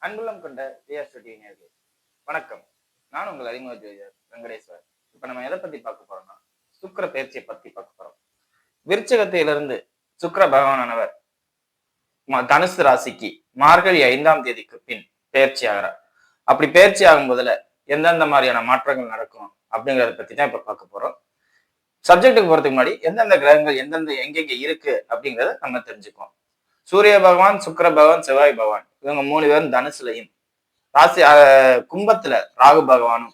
அன்புள்ளம் கொண்ட நேயர்களே வணக்கம். நான் உங்கள் அறிமுக ஜோதிடர் வெங்கடேஸ்வர். இப்ப நம்ம எதை பத்தி பார்க்க போறோம்னா சுக்கிர பயிற்சியை பத்தி பார்க்க போறோம். விருச்சிகத்திலிருந்து சுக்கிர பகவானவர் தனுசு ராசிக்கு மார்கழி 5ஆம் தேதிக்கு பின் பயிற்சி ஆகிறார். அப்படி பயிற்சி ஆகும் போதுல எந்தெந்த மாதிரியான மாற்றங்கள் நடக்கும் அப்படிங்கறத பத்தி தான் இப்ப பார்க்க போறோம். சப்ஜெக்டுக்கு போறதுக்கு முன்னாடி எந்தெந்த கிரகங்கள் எந்தெந்த எங்கெங்க இருக்கு அப்படிங்கறத நம்ம தெரிஞ்சுக்குவோம். சூரிய பகவான், சுக்கிர பகவான், செவ்வாய் பகவான் இவங்க 3 பேரும் தனுசுலையும், ராசி கும்பத்துல ராகு பகவானும்,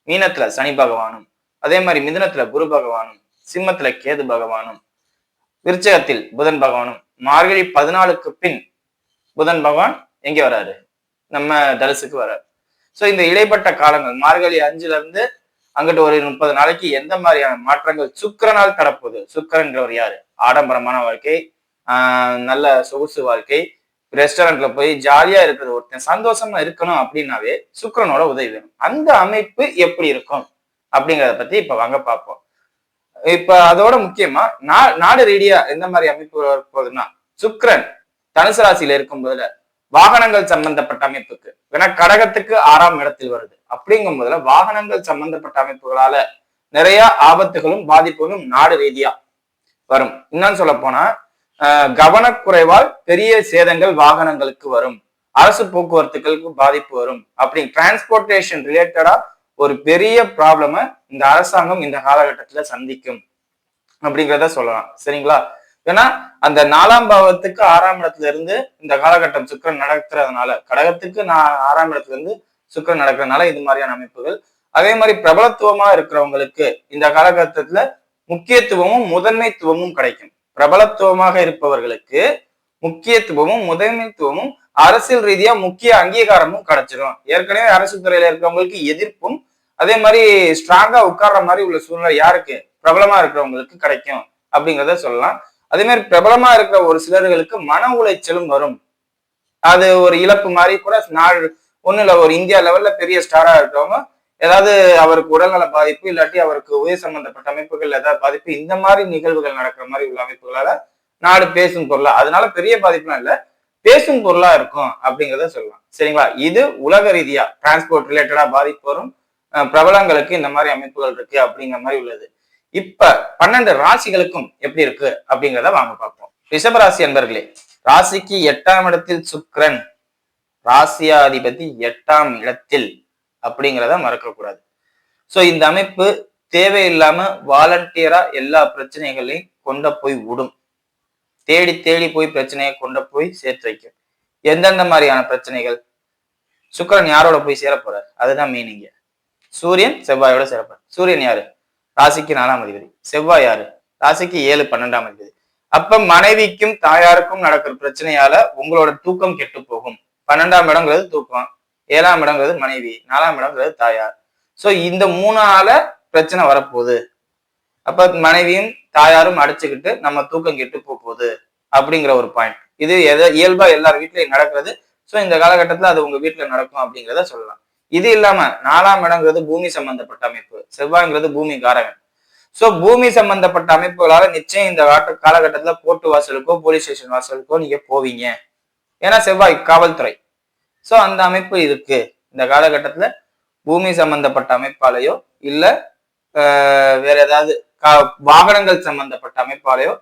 மீனத்துல சனி பகவானும், அதே மாதிரி மிதுனத்துல குரு பகவானும், சிம்மத்துல கேது பகவானும், விருச்சகத்தில் புதன் பகவானும். மார்கழி 14க்கு பின் புதன் பகவான் எங்க வராரு? நம்ம தனுசுக்கு வராரு. சோ இந்த இடைப்பட்ட காலங்கள் மார்கழி 5ல இருந்து அங்கிட்டு ஒரு 30 நாளைக்கு எந்த மாதிரியான மாற்றங்கள் சுக்கிரனால் தரப்போகுது? சுக்கிரன்றவர் யாரு? ஆடம்பரமான வாழ்க்கை, நல்ல சொகுசு வாழ்க்கை, ரெஸ்டாரண்ட்ல போய் ஜாலியா இருக்கிறது, ஒருத்தன் சந்தோஷமா இருக்கணும் அப்படின்னாவே சுக்கிரனோட உதவி வேணும். அந்த அமைப்பு எப்படி இருக்கும் அப்படிங்கிறத பத்தி இப்ப வாங்க பார்ப்போம். இப்ப அதோட முக்கியமா நாடு ரீதியா எந்த மாதிரி அமைப்பு போகுதுன்னா, சுக்கிரன் தனுசு ராசியில இருக்கும் போதுல வாகனங்கள் சம்பந்தப்பட்ட அமைப்புக்கு, ஏன்னா கடகத்துக்கு 6ஆம் இடத்தில் வருது. அப்படிங்கும் போதுல வாகனங்கள் சம்பந்தப்பட்ட அமைப்புகளால நிறைய ஆபத்துகளும் பாதிப்புகளும் நாடு ரீதியா வரும். இன்னும் சொல்ல போனா கவனக்குறைவால் பெரிய சேதங்கள் வாகனங்களுக்கு வரும், அரசு போக்குவரத்துகளுக்கு பாதிப்பு வரும். அப்படி டிரான்ஸ்போர்டேஷன் ரிலேட்டடா ஒரு பெரிய ப்ராப்ளம இந்த அரசாங்கம் இந்த காலகட்டத்துல சந்திக்கும் அப்படிங்கிறத சொல்லலாம். சரிங்களா? ஏன்னா அந்த 4ஆம் பாவத்துக்கு 6ஆம் இடத்துல இருந்து இந்த காலகட்டம் சுக்கிரன் நடக்கிறதுனால, கடகத்துக்கு 6ஆம் இடத்துல இருந்து சுக்கிரன் நடக்கிறதுனால இது மாதிரியான அமைப்புகள். அதே மாதிரி பிரபலத்துவமா இருக்கிறவங்களுக்கு இந்த காலகட்டத்துல முக்கியத்துவமும் முதன்மைத்துவமும் கிடைக்கும். பிரபலத்துவமாக இருப்பவர்களுக்கு முக்கியத்துவமும் முதன்மைத்துவமும் அரசியல் ரீதியா முக்கிய அங்கீகாரமும் கிடைச்சிடும். ஏற்கனவே அரசு துறையில இருக்கிறவங்களுக்கு எதிர்ப்பும் அதே மாதிரி ஸ்ட்ராங்கா உட்கார்ற மாதிரி உள்ள சூழ்நிலை யாருக்கு? பிரபலமா இருக்கிறவங்களுக்கு கிடைக்கும் அப்படிங்கிறத சொல்லலாம். அதே மாதிரி பிரபலமா இருக்கிற ஒரு சிலர்களுக்கு மன உளைச்சலும் வரும். அது ஒரு இழப்பு மாதிரி கூட. ஒண்ணு இல்ல, ஒரு இந்தியா லெவல்ல பெரிய ஸ்டாரா இருக்கிறவங்க ஏதாவது அவருக்கு உடல்நல பாதிப்பு, இல்லாட்டி அவருக்கு உயிர் சம்பந்தப்பட்ட அமைப்புகள் ஏதாவது பாதிப்பு, இந்த மாதிரி நிகழ்வுகள் நடக்கிற மாதிரி உள்ள அமைப்புகளால நாடு பேசும் பொருளா, அதனால பெரிய பாதிப்புலாம் இல்ல, பேசும் பொருளா இருக்கும் அப்படிங்கிறத சொல்லலாம். சரிங்களா? இது உலக ரீதியா டிரான்ஸ்போர்ட் ரிலேட்டடா பாதிப்பு வரும். பிரபலங்களுக்கு இந்த மாதிரி அமைப்புகள் இருக்கு அப்படிங்கிற மாதிரி உள்ளது. இப்ப 12 ராசிகளுக்கும் எப்படி இருக்கு அப்படிங்கிறத வாங்க பார்ப்போம். ரிஷபராசி அன்பர்களே, ராசிக்கு 8ஆம் இடத்தில் சுக்கிரன், ராசியாதிபதி 8ஆம் இடத்தில் அப்படிங்கிறத மறக்க கூடாது. சோ இந்த அமைப்பு தேவையில்லாம வாலண்டியரா எல்லா பிரச்சனைகளையும் கொண்ட போய் விடும். தேடி தேடி போய் பிரச்சனையை கொண்ட போய் சேர்த்து வைக்கும். எந்தெந்த மாதிரியான பிரச்சனைகள்? சுக்கிரன் யாரோட போய் சேர போறாரு? அதுதான் மீனிங்க. சூரியன் செவ்வாயோட சேரப்பாரு. சூரியன் யாரு? ராசிக்கு 4ஆம் அதிபதி. செவ்வாய் யாரு? ராசிக்கு 7, 12ஆம் அதிபதி. அப்ப மனைவிக்கும் தாயாருக்கும் நடக்கிற பிரச்சனையால உங்களோட தூக்கம் கெட்டு போகும். 12ஆம் இடங்கிறது தூக்கம், 7ஆம் இடங்கிறது மனைவி, 4ஆம் இடங்கிறது தாயார். சோ இந்த 3 ஆல பிரச்சனை வரப்போகுது. அப்ப மனைவியும் தாயாரும் அடிச்சுக்கிட்டு நம்ம தூக்கம் கெட்டு போகுது அப்படிங்கிற ஒரு பாயிண்ட். இது இயல்பா எல்லார் வீட்லயும் நடக்கிறது. சோ இந்த காலகட்டத்துல அது உங்க வீட்டுல நடக்கும் அப்படிங்கிறத சொல்லலாம். இது இல்லாம 4ஆம் இடங்கிறது பூமி சம்பந்தப்பட்ட அமைப்பு, செவ்வாய்ங்கிறது பூமி காரகன். சோ பூமி சம்பந்தப்பட்ட அமைப்புகளால நிச்சயம் இந்த காலகட்டத்துல கோர்ட்டு வாசலுக்கோ போலீஸ் ஸ்டேஷன் வாசலுக்கோ நீங்க போவீங்க. ஏன்னா செவ்வாய் காவல்துறை. சோ அந்த அமைப்பு இருக்கு. இந்த காலகட்டத்துல பூமி சம்பந்தப்பட்ட அமைப்பாலேயோ இல்ல வேற ஏதாவது வாகனங்கள் சம்பந்தப்பட்ட அமைப்பாலேயோ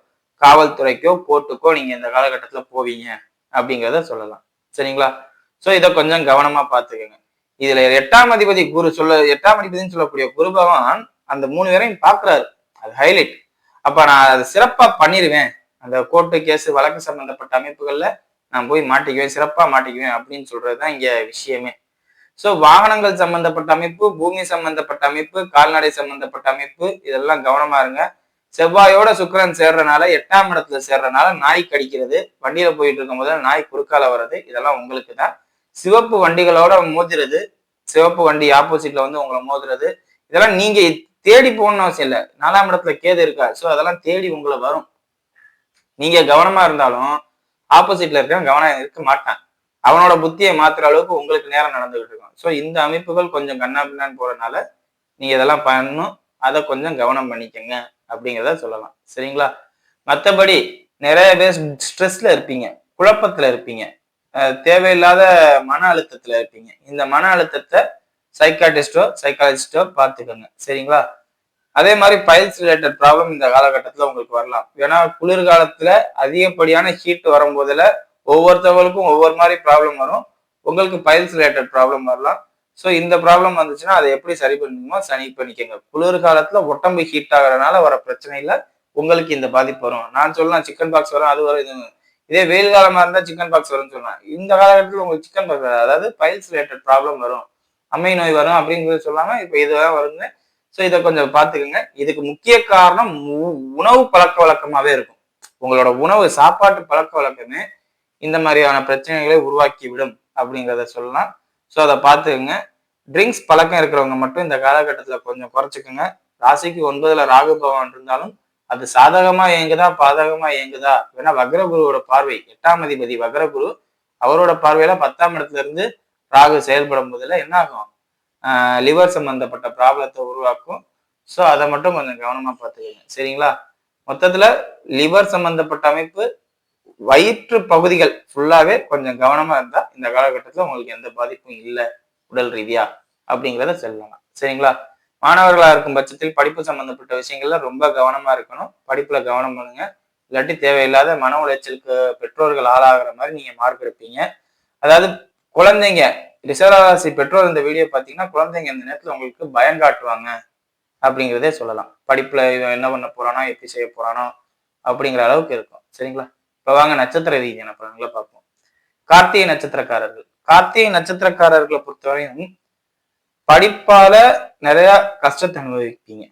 காவல்துறைக்கோ கோர்ட்டுக்கோ நீங்க இந்த காலகட்டத்துல போவீங்க அப்படிங்கிறத சொல்லலாம். சரிங்களா? சோ இதை கொஞ்சம் கவனமா பாத்துக்கோங்க. இதுல 8ஆம் அதிபதி சொல்லக்கூடிய குரு பகவான் அந்த 3 பேரையும் பாக்குறாரு. அது ஹைலைட். அப்ப நான் அதை சிறப்பா பண்ணிடுவேன். அந்த கோர்ட்டு கேஸ் வழக்கு சம்பந்தப்பட்ட அமைப்புகள்ல நான் போய் மாட்டிக்குவேன், சிறப்பா மாட்டிக்குவேன் அப்படின்னு சொல்றதுதான் இங்க விஷயமே. சோ வாகனங்கள் சம்பந்தப்பட்ட அமைப்பு, பூமி சம்பந்தப்பட்ட அமைப்பு, கால்நடை சம்பந்தப்பட்ட அமைப்பு, இதெல்லாம் கவனமா இருங்க. செவ்வாயோட சுக்கிரன் சேர்றதுனால 8ஆம் இடத்துல சேர்றதுனால நாய் கடிக்கிறது, வண்டியில போயிட்டு இருக்கும் போது நாய் குறுக்கால வர்றது, இதெல்லாம் உங்களுக்கு தான். சிவப்பு வண்டிகளோட மோதுறது, சிவப்பு வண்டி ஆப்போசிட்ல வந்து உங்களை மோதுறது, இதெல்லாம் நீங்க தேடி போகணும்னு அவசியம் இல்லை. 4ஆம் இடத்துல கேது இருக்கா. சோ அதெல்லாம் தேடி உங்களை வரும். நீங்க கவனமா இருந்தாலும் ஆப்போசிட்ல இருக்க கவனம் இருக்க மாட்டான். அவனோட புத்தியை மாத்துற அளவுக்கு உங்களுக்கு நேரம் நடந்துகிட்டு இருக்கும். சோ இந்த அமைப்புகள் கொஞ்சம் கண்ணா பின்னான்னு போறதுனால நீங்க இதெல்லாம் பண்ணணும். அதை கொஞ்சம் கவனம் பண்ணிக்கங்க அப்படிங்கிறத சொல்லலாம். சரிங்களா? மற்றபடி நிறைய பேர் ஸ்ட்ரெஸ்ல இருப்பீங்க, குழப்பத்துல இருப்பீங்க. தேவையில்லாத மன அழுத்தத்துல இருப்பீங்க. இந்த மன அழுத்தத்தை சைக்காலஜிஸ்டோ பார்த்துக்கோங்க. சரிங்களா? அதே மாதிரி பைல்ஸ் ரிலேட்டட் ப்ராப்ளம் இந்த காலகட்டத்துல உங்களுக்கு வரலாம். ஏன்னா குளிர்காலத்துல அதிகப்படியான ஹீட் வரும்போதுல ஒவ்வொருத்தவங்களுக்கும் ஒவ்வொரு மாதிரி ப்ராப்ளம் வரும். உங்களுக்கு பைல்ஸ் ரிலேட்டட் ப்ராப்ளம் வரலாம். ஸோ இந்த ப்ராப்ளம் வந்துச்சுன்னா அதை எப்படி சரி பண்ணணுமோ சரி பண்ணிக்கோங்க. குளிர்காலத்துல உடம்பு ஹீட் ஆகுறதுனால வர பிரச்சனையில உங்களுக்கு இந்த பாதிப்பு வரும். நான் சொல்லலாம் சிக்கன் பாக்ஸ் வரும், அது வரும், இது. இதே வெயில் காலமா இருந்தா சிக்கன் பாக்ஸ் வரும்னு சொல்லலாம். இந்த காலகட்டத்தில் உங்களுக்கு சிக்கன் பாக்ஸ் அதாவது பைல்ஸ் ரிலேட்டட் ப்ராப்ளம் வரும், அம்மை நோய் வரும் அப்படிங்கிறது சொல்லாம இப்ப இதுதான் வருங்க. ஸோ இதை கொஞ்சம் பார்த்துக்குங்க. இதுக்கு முக்கிய காரணம் உணவு பழக்க வழக்கமாவே இருக்கும். உங்களோட உணவு சாப்பாட்டு பழக்க வழக்கமே இந்த மாதிரியான பிரச்சனைகளை உருவாக்கி விடும் அப்படிங்கிறத சொல்லலாம். ஸோ அதை பார்த்துக்குங்க. ட்ரிங்க்ஸ் பழக்கம் இருக்கிறவங்க மட்டும் இந்த காலகட்டத்தில் கொஞ்சம் குறைச்சிக்குங்க. ராசிக்கு 9ல் ராகு பகவான் இருந்தாலும் அது சாதகமா இயங்குதா பாதகமா இயங்குதா ஏன்னா வக்ரகுருவோட பார்வை 8ஆம் அதிபதி வக்ரகுரு, அவரோட பார்வையில 10ஆம் இடத்துல இருந்து ராகு செயல்படும் போதுல என்ன ஆகும், லிவர் சம்பந்தப்பட்ட ப்ராப்ளத்தை உருவாக்கும். ஸோ அதை மட்டும் கொஞ்சம் கவனமா பார்த்துக்கோங்க. சரிங்களா? மொத்தத்துல லிவர் சம்பந்தப்பட்ட அமைப்பு, வயிற்று பகுதிகள் ஃபுல்லாவே கொஞ்சம் கவனமா இருந்தா இந்த காலகட்டத்துல உங்களுக்கு எந்த பாதிப்பும் இல்லை உடல் ரீதியா அப்படிங்கிறத சொல்லலாம். சரிங்களா? மாணவர்களா இருக்கும் பட்சத்தில் படிப்பு சம்பந்தப்பட்ட விஷயங்கள்ல ரொம்ப கவனமா இருக்கணும். படிப்புல கவனம் பண்ணுங்க. இல்லாட்டி தேவையில்லாத மன உளைச்சலுக்கு பெற்றோர்கள் ஆளாகிற மாதிரி நீங்க மார்க் எடுப்பீங்க. அதாவது குழந்தைங்க ரிஷபராசி பெற்றோர் இந்த வீடியோ பார்த்தீங்கன்னா குழந்தைங்க இந்த நேரத்துல உங்களுக்கு பயம் காட்டுவாங்க அப்படிங்கிறதே சொல்லலாம். படிப்புல இவன் என்ன பண்ண போறானோ, எப்படி செய்ய போறானோ அப்படிங்கிற அளவுக்கு இருக்கும். சரிங்களா? இப்ப வாங்க நட்சத்திர ரீதியான பலன்களை பார்ப்போம். கார்த்திகை நட்சத்திரக்காரர்கள். கார்த்திகை நட்சத்திரக்காரர்களை பொறுத்தவரையும் படிப்பால நிறைய கஷ்டத்தை அனுபவிப்பீங்க.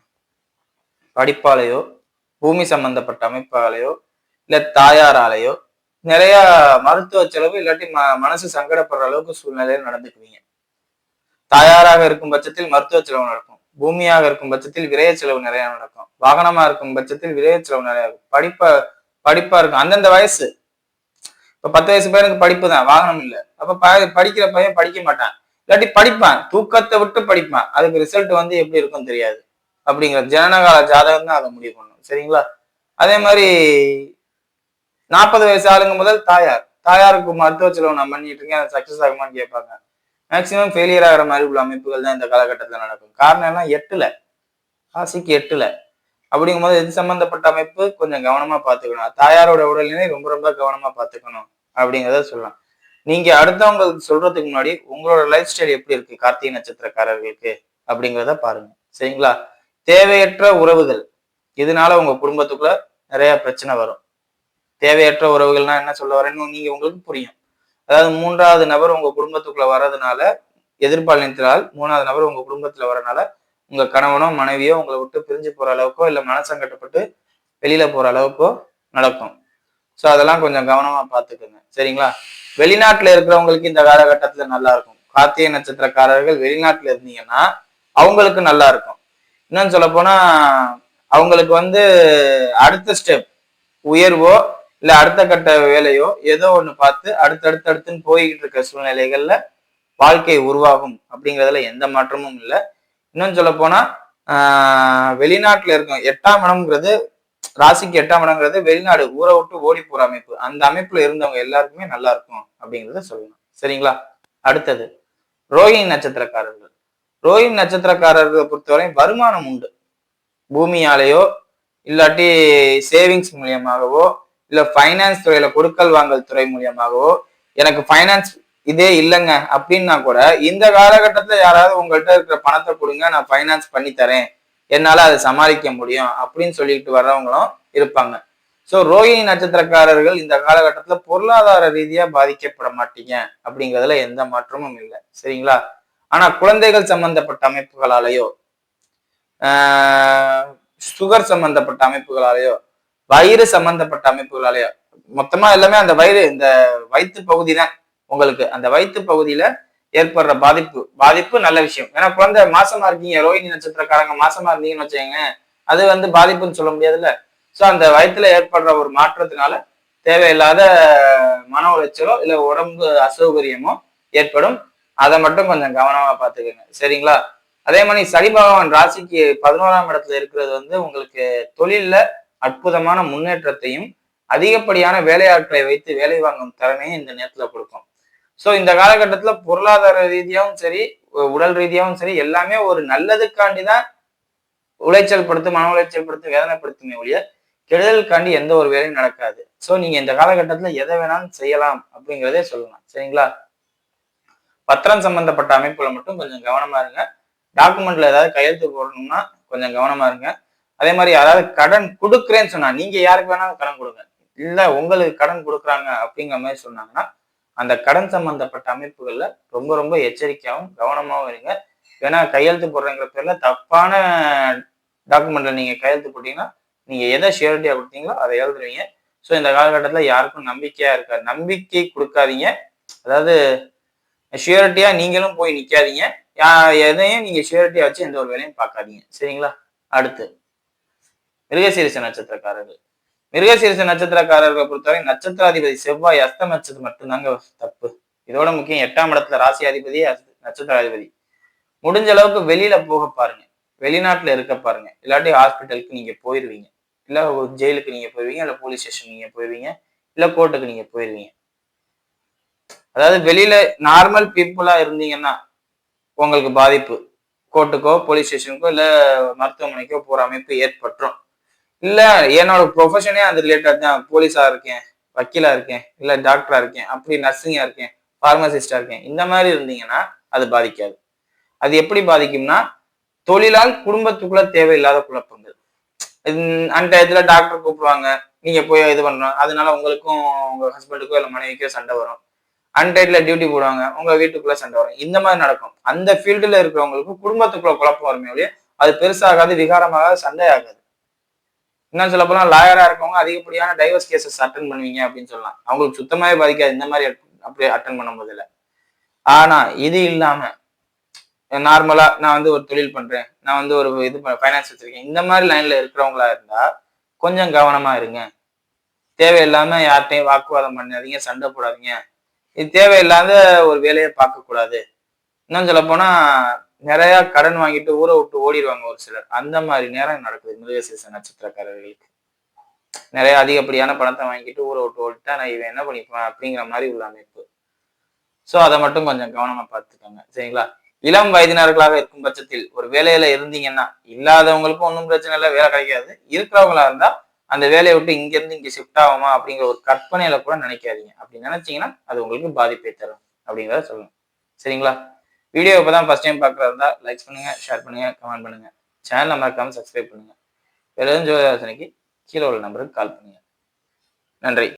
படிப்பாலேயோ, பூமி சம்பந்தப்பட்ட அமைப்பாலேயோ, இல்ல தாயாராலேயோ நிறைய மருத்துவ செலவு இல்லாட்டி மனசு சங்கடப்படுற அளவுக்கு சூழ்நிலையில நடந்துக்குவீங்க. தாயாராக இருக்கும் பட்சத்தில் மருத்துவ செலவு நடக்கும். பூமியாக இருக்கும் பட்சத்தில் விரைய செலவு நிறைய நடக்கும். வாகனமா இருக்கும் பட்சத்தில் விரைய செலவு நிறைய இருக்கும். படிப்பா இருக்கும். அந்தந்த வயசு இப்ப 10 வயசு பையனுக்கு படிப்பு தான், வாகனம் இல்லை. அப்ப படிக்கிற பையன் படிக்க மாட்டான், இல்லாட்டி படிப்பான், தூக்கத்தை விட்டு படிப்பான். அதுக்கு ரிசல்ட் வந்து எப்படி இருக்கும் தெரியாது. அப்படிங்கிற ஜனனகால ஜாதகம் தான் அதை முடிவு பண்ணும். சரிங்களா? அதே மாதிரி 40 வயசு ஆளுங்க முதல் தாயாருக்கு மருத்துவ செலவு நான் பண்ணிட்டு இருக்கேன், அது சக்சஸ் ஆகுமான்னு கேட்பாங்க. மேக்சிமம் ஃபெயிலியர் ஆகிற மாதிரி உள்ள அமைப்புகள் தான் இந்த காலகட்டத்தில் நடக்கும். காரணம் எல்லாம் 8ல, ராசிக்கு 8ல. அப்படிங்கும்போது எது சம்பந்தப்பட்ட அமைப்பு கொஞ்சம் கவனமா பார்த்துக்கணும். தாயாரோட உடல்நிலை ரொம்ப ரொம்ப கவனமா பார்த்துக்கணும் அப்படிங்கிறத சொல்லலாம். நீங்க அடுத்தவங்களுக்கு சொல்றதுக்கு முன்னாடி உங்களோட லைஃப் ஸ்டைல் எப்படி இருக்கு கார்த்திகை நட்சத்திரக்காரர்களுக்கு அப்படிங்கிறத பாருங்க. சரிங்களா? தேவையற்ற உறவுகள், இதனால உங்க குடும்பத்துக்குள்ள நிறைய பிரச்சனை வரும். தேவையற்ற உறவுகள்னா என்ன சொல்ல வரேன்னு நீங்க உங்களுக்கு புரியும். அதாவது 3வது நபர் உங்க குடும்பத்துக்குள்ள வர்றதுனால, எதிர்பாலினத்தினால் 3வது நபர் உங்க குடும்பத்துல வரனால உங்க கணவனோ மனைவியோ உங்களை விட்டு பிரிஞ்சு போற அளவுக்கோ இல்ல மனசங்கட்டப்பட்டு வெளியில போற அளவுக்கோ நடக்கும். ஸோ அதெல்லாம் கொஞ்சம் கவனமா பார்த்துக்கோங்க. சரிங்களா? வெளிநாட்டுல இருக்கிறவங்களுக்கு இந்த காலகட்டத்துல நல்லா இருக்கும். கார்த்திகை நட்சத்திரக்காரர்கள் வெளிநாட்டுல இருந்தீங்கன்னா அவங்களுக்கு நல்லா இருக்கும். இன்னும் சொல்ல போனா அவங்களுக்கு வந்து அடுத்த ஸ்டெப் உயர்வோ இல்ல அடுத்த கட்ட வேலையோ ஏதோ ஒண்ணு பார்த்து அடுத்தடுத்துன்னு போய்கிட்டு இருக்க சூழ்நிலைகள்ல வாழ்க்கை உருவாகும் அப்படிங்கிறதுல எந்த மாற்றமும் இல்லை. இன்னும் சொல்ல போனா வெளிநாட்டுல இருக்கும் 8ஆம் இடம்ங்கிறது, ராசிக்கு 8ஆம் இடம்ங்கிறது வெளிநாடு, ஊரை விட்டு ஓடி போற அமைப்பு. அந்த அமைப்புல இருந்தவங்க எல்லாருக்குமே நல்லா இருக்கும் அப்படிங்கிறத சொல்லணும். சரிங்களா? அடுத்தது ரோஹிணி நட்சத்திரக்காரர்கள். ரோஹிணி நட்சத்திரக்காரர்களை பொறுத்தவரை வருமானம் உண்டு. பூமியாலேயோ இல்லாட்டி சேவிங்ஸ் மூலியமாகவோ இல்ல ஃபைனான்ஸ் துறையில கொடுக்கல் வாங்கல் துறை மூலியமாகவோ எனக்கு ஃபைனான்ஸ் இதே இல்லைங்க அப்படின்னா கூட இந்த காலகட்டத்துல யாராவது உங்கள்கிட்ட இருக்கிற பணத்தை கொடுங்க, நான் ஃபைனான்ஸ் பண்ணி தரேன், என்னால அதை சமாளிக்க முடியும் அப்படின்னு சொல்லிட்டு வர்றவங்களும் இருப்பாங்க. ஸோ ரோஹிணி நட்சத்திரக்காரர்கள் இந்த காலகட்டத்துல பொருளாதார ரீதியா பாதிக்கப்பட மாட்டீங்க அப்படிங்கிறதுல எந்த மாற்றமும் இல்லை. சரிங்களா? ஆனா குழந்தைகள் சம்பந்தப்பட்ட அமைப்புகளாலேயோ சுகர் சம்பந்தப்பட்ட அமைப்புகளாலேயோ வயிறு சம்பந்தப்பட்ட அமைப்புகளாலேயோ, மொத்தமா எல்லாமே அந்த இந்த வயிற்று பகுதி தான் உங்களுக்கு. அந்த வயிற்று பகுதியில ஏற்படுற பாதிப்பு நல்ல விஷயம். ஏன்னா குழந்தை மாசமா இருக்கீங்க, ரோஹிணி நட்சத்திரக்காரங்க மாசமா இருந்தீங்கன்னு வச்சுக்கோங்க, அது வந்து பாதிப்புன்னு சொல்ல முடியாதுல்ல. ஸோ அந்த வயிற்றுல ஏற்படுற ஒரு மாற்றத்தினால தேவையில்லாத மன உளைச்சலோ இல்ல உடம்பு அசௌகரியமோ ஏற்படும். அதை மட்டும் கொஞ்சம் கவனமா பார்த்துக்கோங்க. சரிங்களா? அதே மாதிரி சனி பகவான் ராசிக்கு 11ஆம் இடத்துல இருக்கிறது வந்து உங்களுக்கு தொழில்ல அற்புதமான முன்னேற்றத்தையும் அதிகப்படியான வேலையாட்களை வைத்து வேலை வாங்கும் திறமையும் இந்த நேரத்துல கொடுக்கும். ஸோ இந்த காலகட்டத்துல பொருளாதார ரீதியாகவும் சரி, உடல் ரீதியாகவும் சரி, எல்லாமே ஒரு நல்லதுக்காண்டி தான் உளைச்சல் படுத்து, மன உளைச்சல் படுத்து, வேதனைப்படுத்துமே ஒழிய கெடுதலுக்காண்டி எந்த ஒரு வேலையும் நடக்காது. ஸோ நீங்க இந்த காலகட்டத்துல எதை வேணாலும் செய்யலாம் அப்படிங்கிறதே சொல்லலாம். சரிங்களா? பத்திரம் சம்பந்தப்பட்ட அமைப்புல மட்டும் கொஞ்சம் கவனமா இருங்க. டாக்குமெண்ட்ல ஏதாவது கையெழுத்து போடணும்னா கொஞ்சம் கவனமா இருங்க. அதே மாதிரி யாராவது கடன் கொடுக்குறேன்னு சொன்னா நீங்க யாருக்கு வேணாலும் கடன் கொடுங்க. இல்ல உங்களுக்கு கடன் கொடுக்குறாங்க அப்படிங்கிற மாதிரி சொன்னாங்கன்னா அந்த கடன் சம்பந்தப்பட்ட அமைப்புகள்ல ரொம்ப ரொம்ப எச்சரிக்கையாகவும் கவனமாகவும் இருங்க. ஏன்னா கையெழுத்து போடுறங்கிற பேர்ல தப்பான டாக்குமெண்ட்ல நீங்க கையெழுத்து போட்டீங்கன்னா நீங்க எதை ஷியூரிட்டியா கொடுத்தீங்களோ அதை எழுதுவீங்க. ஸோ இந்த காலகட்டத்துல யாருக்கும் நம்பிக்கையா இருக்காது. நம்பிக்கை கொடுக்காதீங்க. அதாவது ஷியூரிட்டியா நீங்களும் போய் நிக்காதீங்க. எதையும் நீங்க ஷியூரிட்டியா வச்சு எந்த ஒரு வேலையும் பார்க்காதீங்க. சரிங்களா? அடுத்து மிருகசீரிஷ நட்சத்திரக்காரர்கள். மிருகசீரிஷ நட்சத்திரக்காரர்களை பொறுத்தவரை நட்சத்திராதிபதி செவ்வாய் அஸ்தமிச்சது மட்டும்தாங்க தப்பு. இதோட முக்கியம் 8ஆம் இடத்துல ராசி அதிபதி நட்சத்திராதிபதி. முடிஞ்ச அளவுக்கு வெளியில போக பாருங்க. வெளிநாட்டுல இருக்க பாருங்க. இல்லாட்டி ஹாஸ்பிட்டலுக்கு நீங்க போயிருவீங்க. இல்ல ஜெயிலுக்கு நீங்க போயிருவீங்க, இல்ல போலீஸ் ஸ்டேஷன் நீங்க போயிருவீங்க, இல்ல கோர்ட்டுக்கு நீங்க போயிருவீங்க. அதாவது வெளியில நார்மல் பீப்புளா இருந்தீங்கன்னா உங்களுக்கு பாதிப்பு. கோர்ட்டுக்கோ போலீஸ் ஸ்டேஷனுக்கோ இல்ல மருத்துவமனைக்கோ போற அமைப்பு ஏற்பட்டுரும். இல்ல என்னோட ப்ரொஃபஷனே அது ரிலேட்டட் தான். போலீஸா இருக்கேன், வக்கீலா இருக்கேன், இல்ல டாக்டரா இருக்கேன், அப்படி நர்சிங்கா இருக்கேன், பார்மசிஸ்டா இருக்கேன், இந்த மாதிரி இருந்தீங்கன்னா அது பாதிக்காது. அது எப்படி பாதிக்கும்னா தொழிலால் குடும்பத்துக்குள்ள தேவையில்லாத குழப்பங்கள். அந்த இடத்துல டாக்டர் கூப்பிடுவாங்க, நீங்க போய் இது பண்ணணும். அதனால உங்களுக்கும் உங்க ஹஸ்பண்டுக்கோ இல்ல மனைவிக்கோ சண்டை வரும். அன்டைட்ல டியூட்டி போடுவாங்க, உங்க வீட்டுக்குள்ள சண்டை வரும். இந்த மாதிரி நடக்கும். அந்த ஃபீல்டுல இருக்கிறவங்களுக்கு குடும்பத்துக்குள்ள குழப்பம் வருமே ஒழிய அது பெருசாகாது, விகாரமாகாது, சண்டை ஆகாது. இன்னும் சொல்ல போனா லாயரா இருக்கவங்க அதிகப்படியான டைவர்ஸ் கேசஸ் அட்டன் பண்ணுவீங்க அப்படின்னு சொல்லலாம். அவங்களுக்கு சுத்தமாவே பாதிக்காது இந்த மாதிரி அப்படியே அட்டன் பண்ணும் போதுல. ஆனா இது இல்லாம நார்மலா நான் வந்து ஒரு தொழில் பண்றேன், நான் வந்து ஒரு இது ஃபைனான்ஸ் வச்சிருக்கேன், இந்த மாதிரி லைன்ல இருக்கிறவங்களா இருந்தா கொஞ்சம் கவனமா இருங்க. தேவையில்லாம யார்கிட்டையும் வாக்குவாதம் பண்ணாதீங்க, சண்டை போடாதீங்க. இது தேவையில்லாத ஒரு வேலையை பார்க்க கூடாது. இன்னும் சொல்ல போனா நிறைய கடன் வாங்கிட்டு ஊரை விட்டு ஓடிடுவாங்க ஒரு சிலர். அந்த மாதிரி நேரம் நடக்குது மிருகசீரிஷ நட்சத்திரக்காரர்களுக்கு. நிறைய அதிகப்படியான பணத்தை வாங்கிட்டு ஊரை விட்டு ஓடிட்டா நான் இவன் என்ன பண்ணிப்பேன் அப்படிங்கிற மாதிரி உள்ள அமைப்பு. சோ அதை மட்டும் கொஞ்சம் கவனமா பார்த்துக்கோங்க. சரிங்களா? இளம் வயதினர்களாக இருக்கும் பட்சத்தில் ஒரு வேலையில இருந்தீங்கன்னா, இல்லாதவங்களுக்கும் ஒன்றும் பிரச்சனை இல்லை, வேலை கிடைக்காது. இருக்கிறவங்களா இருந்தா அந்த வேலையை விட்டு இங்க இருந்து இங்க ஷிஃப்ட் ஆகுமா அப்படிங்கிற ஒரு கற்பனையில கூட நினைக்காதீங்க. அப்படி நினைச்சீங்கன்னா அது உங்களுக்கு பாதிப்பை தரும் அப்படிங்கிறத சொல்லணும். சரிங்களா? வீடியோ இப்பதான் ஃபர்ஸ்ட் டைம் பார்க்கறதா இருந்தா லைக் பண்ணுங்க, ஷேர் பண்ணுங்க, கமெண்ட் பண்ணுங்க. சேனலை மறக்காம சப்ஸ்கிரைப் பண்ணுங்க. வேற எதுவும் ஜோதிட ஆலோசனைக்கு கீழே உள்ள நம்பருக்கு கால் பண்ணுங்க. நன்றி.